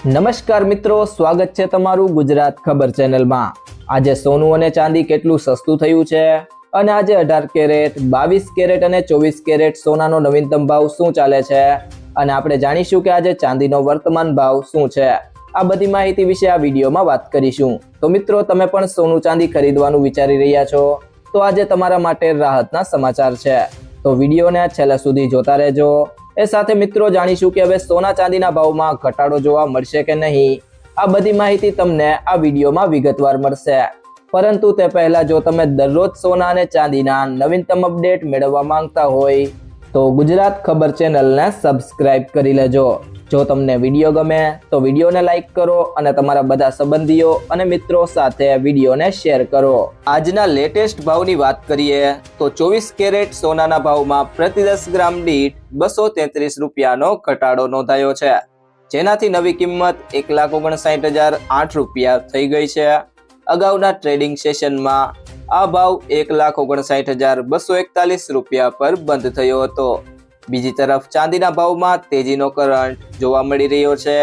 નમસ્કાર મિત્રો, સ્વાગત છે તમારું ગુજરાત ખબર ચેનલમાં। આજે સોનું અને ચાંદી કેટલું સસ્તું થયું છે અને આજે 18 કેરેટ, 22 કેરેટ અને 24 કેરેટ સોનાનો નવીનતમ ભાવ શું ચાલે છે અને આપણે જાણીશું કે આજે ચાંદીનો વર્તમાન ભાવ શું છે। આ બધી માહિતી વિશે આ વિડીયોમાં વાત કરીશું। તો મિત્રો, તમે પણ સોનું ચાંદી ખરીદવાનું વિચારી રહ્યા છો તો આજે તમારા માટે રાહતના સમાચાર છે, તો વિડીયોને છેલ્લે સુધી જોતા રહેજો। એ સાથે મિત્રો જાણીશું કે હવે સોના ચાંદીના ભાવમાં ઘટાડો જોવા મળશે કે નહીં। આ બધી માહિતી તમને આ વિડીયોમાં વિગતવાર મળશે, પરંતુ તે પહેલા જો તમે દરરોજ સોના અને ચાંદીના નવીનતમ અપડેટ મેળવવા માંગતા હોય તો ગુજરાત ખબર ચેનલને સબસ્ક્રાઇબ કરી લેજો। જો તમને વિડીયો ગમે તો વિડીયોને લાઈક કરો અને તમારા બધા સંબંધીઓ અને મિત્રો સાથે વિડીયોને શેર કરો। આજના લેટેસ્ટ ભાવની વાત કરીએ તો 24 કેરેટ સોનાના ભાવમાં પ્રતિ 10 ગ્રામ દીઠ 233 રૂપિયાનો ઘટાડો નોંધાયો છે, જેનાથી નવી કિંમત 1,59,008 રૂપિયા થઈ ગઈ છે। અગાઉના ટ્રેડિંગ સેશનમાં આ ભાવ 1,59,241 રૂપિયા પર બંધ થયો હતો। બીજી તરફ ચાંદીના ભાવમાં તેજીનો કરંટ જોવા મળી રહ્યો છે।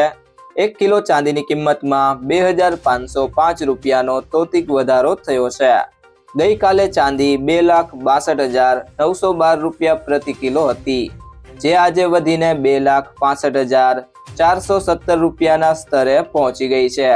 1 કિલો ચાંદીની કિંમતમાં 2,505 રૂપિયાનો તોતિક વધારો થયો છે। ગઈકાલે ચાંદી 2,62,912 રૂપિયા પ્રતિ કિલો હતી, જે આજે વધીને 2,65,417 રૂપિયાના સ્તરે પહોંચી ગઈ છે,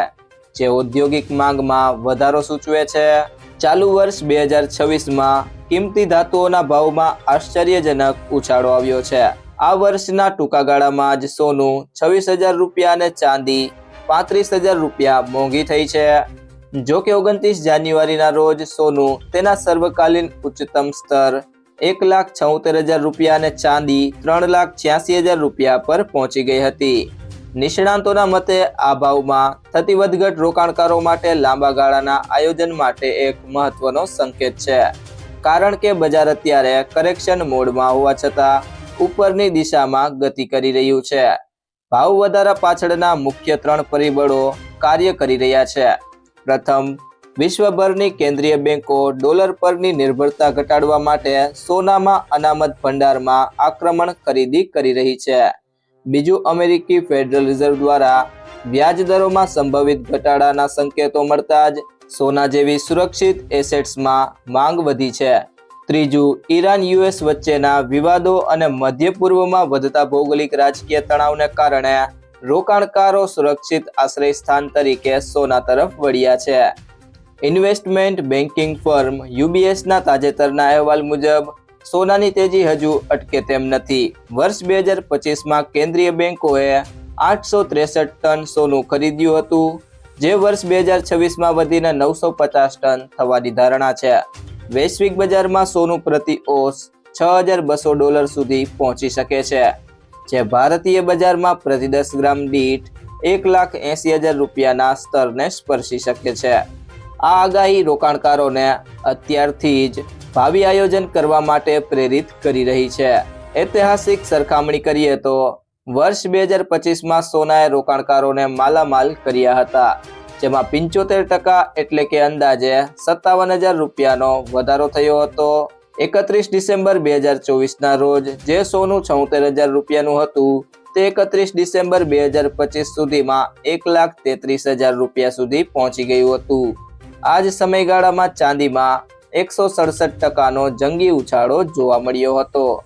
જે ઔદ્યોગિક માંગમાં વધારો સૂચવે છે। ચાલુ વર્ષ 2026માં કિંમતી ધાતુઓના ભાવમાં આશ્ચર્યજનક ઉછાળો આવ્યો છે। આ વર્ષના ટૂંકા ગાળામાં જ સોનું 26,000 રૂપિયા અને ચાંદી 35,000 રૂપિયા મોંઘી થઈ છે। જો કે 29 જાન્યુઆરીના રોજ સોનું તેના સર્વકાલીન ઉચ્ચતમ સ્તર 1,76,000 રૂપિયા અને ચાંદી 3,86,000 રૂપિયા પર પહોંચી ગઈ હતી। નિષ્ણાંતોના મતે આ ભાવમાં થતી વધઘટ રોકાણકારો માટે લાંબા ગાળાના આયોજન માટે એક મહત્વનો સંકેત છે, કારણ કે બજાર અત્યારે કરેક્શન મોડમાં હોવા છતાં ઉપરની દિશામાં ગતિ કરી રહ્યું છે। ભાવ વધારા પાછળના મુખ્ય 3 પરિબળો કાર્ય કરી રહ્યા છે। પ્રથમ, વિશ્વભરની કેન્દ્રીય બેંકો ડોલર પરની નિર્ભરતા ઘટાડવા માટે સોનામાં અનામત ભંડારમાં આક્રમણ ખરીદી કરી રહી છે। બીજું, અમેરિકી ફેડરલ રિઝર્વ દ્વારા વ્યાજ દરોમાં સંભવિત ઘટાડાના સંકેતો મળતા જ સોના જેવી સુરક્ષિત એસેટ્સમાં માંગ વધી છે। ત્રીજું, ઈરાન યુએસ વચ્ચેના વિવાદો અને મધ્ય પૂર્વમાં વધતા ભૌગોલિક રાજકીય તણાવને કારણે રોકાણકારો સુરક્ષિત આશ્રય સ્થાન તરીકે સોના તરફ વળ્યા છે। ઇન્વેસ્ટમેન્ટ બેન્કિંગ ફર્મ યુબીએસના તાજેતરના અહેવાલ મુજબ સોનાની તેજી હજુ અટકે તેમ નથી। વર્ષ 2025માં કેન્દ્રીય બેંકોએ 863 ટન સોનું ખરીદ્યું હતું, જે વર્ષ 2026માં વધીને 950 ટન થવાની ધારણા છે। વૈશ્વિક બજારમાં સોનું પ્રતિ ઓસ $6,200 સુધી પહોંચી શકે છે, જે ભારતીય બજારમાં પ્રતિ 10 ગ્રામ દીઠ 1,80,000 રૂપિયાના સ્તરને સ્પર્શી શકે છે। આ આગાહી રોકાણકારોને અત્યારથી જ ભાવિ આયોજન કરવા માટે પ્રેરિત કરી રહી છે। ઐતિહાસિક સરખામણી કરીએ તો વર્ષ 2025માં સોનાએ રોકાણકારોને માલામાલ કર્યા હતા, જેમાં 75% એટલે કે અંદાજે 57,000 રૂપિયાનો વધારો થયો હતો। 31 ડિસેમ્બર 2024ના રોજ જે સોનું 76,000 રૂપિયાનું હતું તે 31 ડિસેમ્બર 2025 સુધીમાં 1,33,000 રૂપિયા સુધી પહોંચી ગયું હતું। આ જ સમયગાળામાં ચાંદીમાં 167%નો જંગી ઉછાળો જોવા મળ્યો હતો,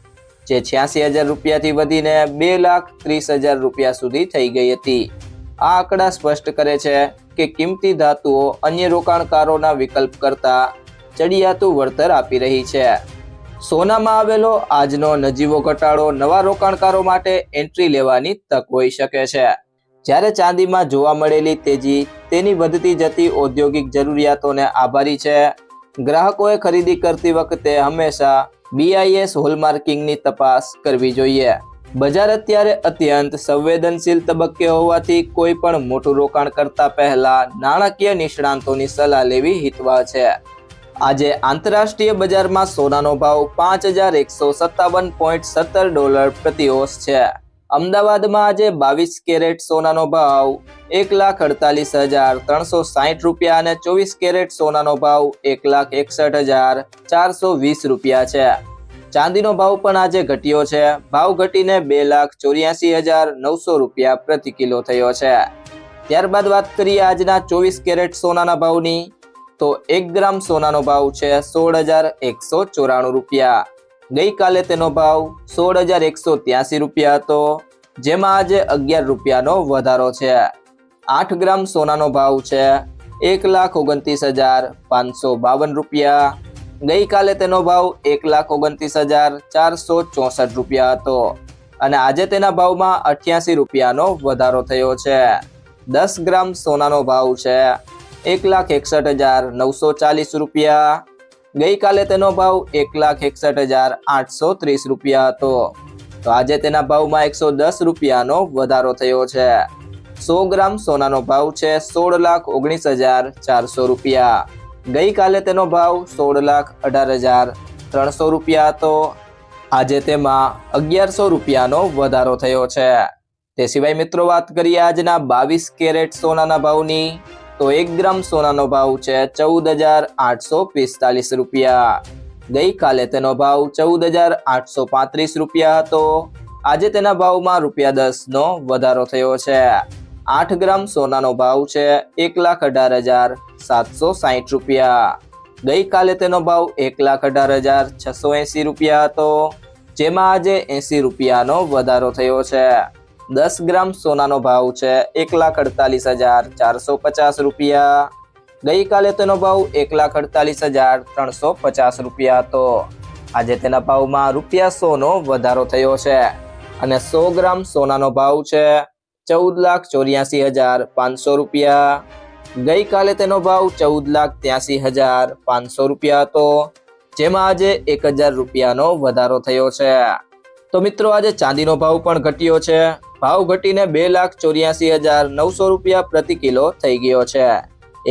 જે 86,000 રૂપિયાથી વધીને 2,30,000 રૂપિયા સુધી થઈ ગઈ હતી। આ આંકડા સ્પષ્ટ કરે છે કે કિંમતી ધાતુઓ અન્ય રોકાણકારોના વિકલ્પ કરતા ચડિયાતું વળતર આપી રહી છે। સોનામાં આવેલો આજનો નજીવો ઘટાડો નવા રોકાણકારો માટે એન્ટ્રી લેવાની તક હોઈ શકે છે, જ્યારે ચાંદીમાં જોવા મળેલી તેજી તેની વધતી જતી ઔદ્યોગિક જરૂરિયાતોને આભારી છે। ગ્રાહકોએ ખરીદી કરતી વખતે હંમેશા BIS હોલમાર્કિંગની તપાસ કરવી જોઈએ। બજાર અત્યારે અત્યંત સંવેદનશીલ તબક્કે હોવાથી કોઈ પણ મોટું રોકાણ કરતા પહેલા નાણાકીય નિષ્ણાંતોની સલાહ લેવી હિતવા છે। આજે આંતરરાષ્ટ્રીય બજારમાં સોનાનો ભાવ $5,157.17 પ્રતિ ઓસ છે। અમદાવાદમાં આજે 22 કેરેટ સોનાનો ભાવ 1,48,360 રૂપિયા અને 24 કેરેટ સોનાનો ભાવ 1,61,420 રૂપિયા છે। ચાંદીનો ભાવ પણ આજે ઘટ્યો છે. ભાવ ઘટીને 2,84,900 રૂપિયા પ્રતિ કિલો થયો છે. ત્યારબાદ વાત કરીએ આજના 24 કેરેટ સોનાના ભાવની, તો 1 ગ્રામ સોનાનો ભાવ છે 16,194 રૂપિયા. ગઈકાલે તેનો ભાવ 16,183 રૂપિયા હતો, જેમાં આજે 11 રૂપિયાનો વધારો છે. 8 ગ્રામ સોનાનો ભાવ છે 1,29,552 રૂપિયા. ગઈકાલે તેનો ભાવ 1,29,464 રૂપિયા હતો અને આજે તેના ભાવમાં 88 રૂપિયાનો વધારો થયો છે. 10 ગ્રામ સોનાનો ભાવ છે 1,61,940 રૂપિયા. ગઈકાલે તેનો ભાવ 1,61,830 રૂપિયા હતો, તો આજે તેના ભાવમાં 110 રૂપિયાનો વધારો થયો છે. 100 ગ્રામ સોનાનો ભાવ છે 16,19,400 રૂપિયા. ગઈકાલે તેનો ભાવ 16,18,300 રૂપિયા હતો, આજે તેમાં 1100 રૂપિયાનો વધારો થયો છે. તે સિવાય મિત્રો વાત કરીએ આજના 22 કેરેટ સોનાના ભાવની, તો 1 ગ્રામ સોનાનો ભાવ છે 14,845 રૂપિયા. ગઈકાલે તેનો ભાવ 14,835 રૂપિયા હતો, આજે તેના ભાવમાં ₹10નો વધારો થયો છે. 8 ગ્રામ સોનાનો ભાવ છે 1,18,760 રૂપિયા. ગઈકાલે તેનો ભાવ 1,18,680 રૂપિયા હતો, જેમાં આજે 80 રૂપિયાનો વધારો થયો છે. 10 ગ્રામ સોનાનો ભાવ છે 1,48,450 રૂપિયા. ગઈકાલે તેનો ભાવ 1,48,350 રૂપિયા હતો, આજે તેના ભાવમાં ₹100નો વધારો થયો છે. અને 100 ગ્રામ સોનાનો ભાવ છે 14,84,500 રૂપિયા. ગઈકાલે તેનો ભાવ 14,83,500 રૂપિયા હતો, જેમાં આજે 1,000 રૂપિયાનો વધારો થયો છે. તો મિત્રો આજે ચાંદીનો ભાવ પણ ઘટ્યો છે. ભાવ ઘટીને 2,84,900 રૂપિયા પ્રતિ કિલો થઈ ગયો છે.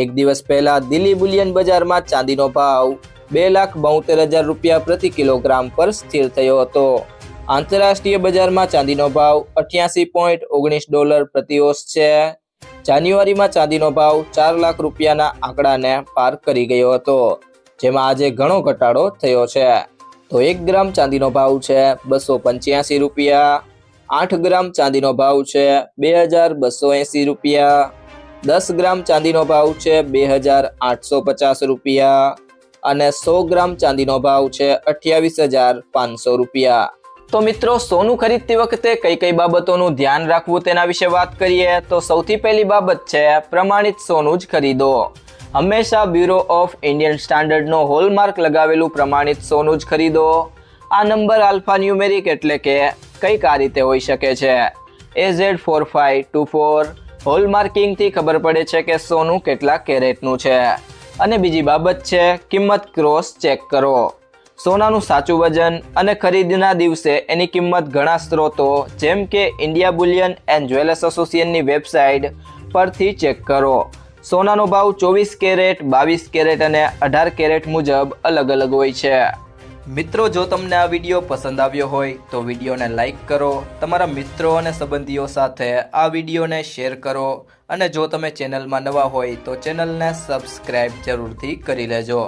એક દિવસ પહેલા દિલ્હી બુલિયન બજારમાં ચાંદીનો ભાવ 2,72,000 રૂપિયા પ્રતિ કિલોગ્રામ પર સ્થિર થયો હતો. આંતરરાષ્ટ્રીય બજારમાં ચાંદીનો ભાવ $88.19 પ્રતિ ઓસ છે. જાન્યુઆરીમાં ચાંદીનો ભાવ 4 લાખ રૂપિયાના આંકડાને પાર કરી ગયો હતો, જેમાં આજે ઘણો ઘટાડો થયો છે. તો 1 ગ્રામ ચાંદીનો ભાવ છે 285 રૂપિયા. 8 ગ્રામ ચાંદીનો ભાવ છે 2,280 રૂપિયા. 10 ગ્રામ ચાંદીનો ભાવ છે 2,850 રૂપિયા અને 100 ગ્રામ ચાંદીનો ભાવ છે 28,500 રૂપિયા. તો મિત્રો સોનું ખરીદતી વખતે કઈ કઈ બાબતોનું ધ્યાન રાખવું તેના વિશે વાત કરીએ, તો સૌથી પહેલી બાબત છે પ્રમાણિત સોનું જ ખરીદો. હંમેશા બ્યુરો ઓફ ઇન્ડિયન સ્ટાન્ડર્ડનો હોલમાર્ક લગાવેલું પ્રમાણિત સોનું જ ખરીદો. આ નંબર આલ્ફા ન્યુમેરિક એટલે કે કઈક આ રીતે હોઈ શકે છે: AZ4524. હોલમાર્કિંગથી ખબર પડે છે કે સોનું કેટલા કેરેટનું છે. અને બીજી બાબત છે કિંમત ક્રોસ ચેક કરો. સોનાનું સાચું વજન અને ખરીદના દિવસે એની કિંમત ઘણા સ્ત્રોતો જેમ કે ઇન્ડિયા બુલિયન એન્ડ જ્વેલર્સ એસોસિએશનની વેબસાઇટ પરથી ચેક કરો. સોનાનો ભાવ 24 કેરેટ, 22 કેરેટ અને 18 કેરેટ મુજબ અલગ અલગ હોય છે. મિત્રો જો તમને આ વિડીયો પસંદ આવ્યો હોય તો વિડીયોને લાઈક કરો, તમારા મિત્રો અને સંબંધીઓ સાથે આ વિડીયોને શેર કરો અને જો તમે ચેનલમાં નવા હોય તો ચેનલને સબસ્ક્રાઈબ જરૂરથી કરી લેજો.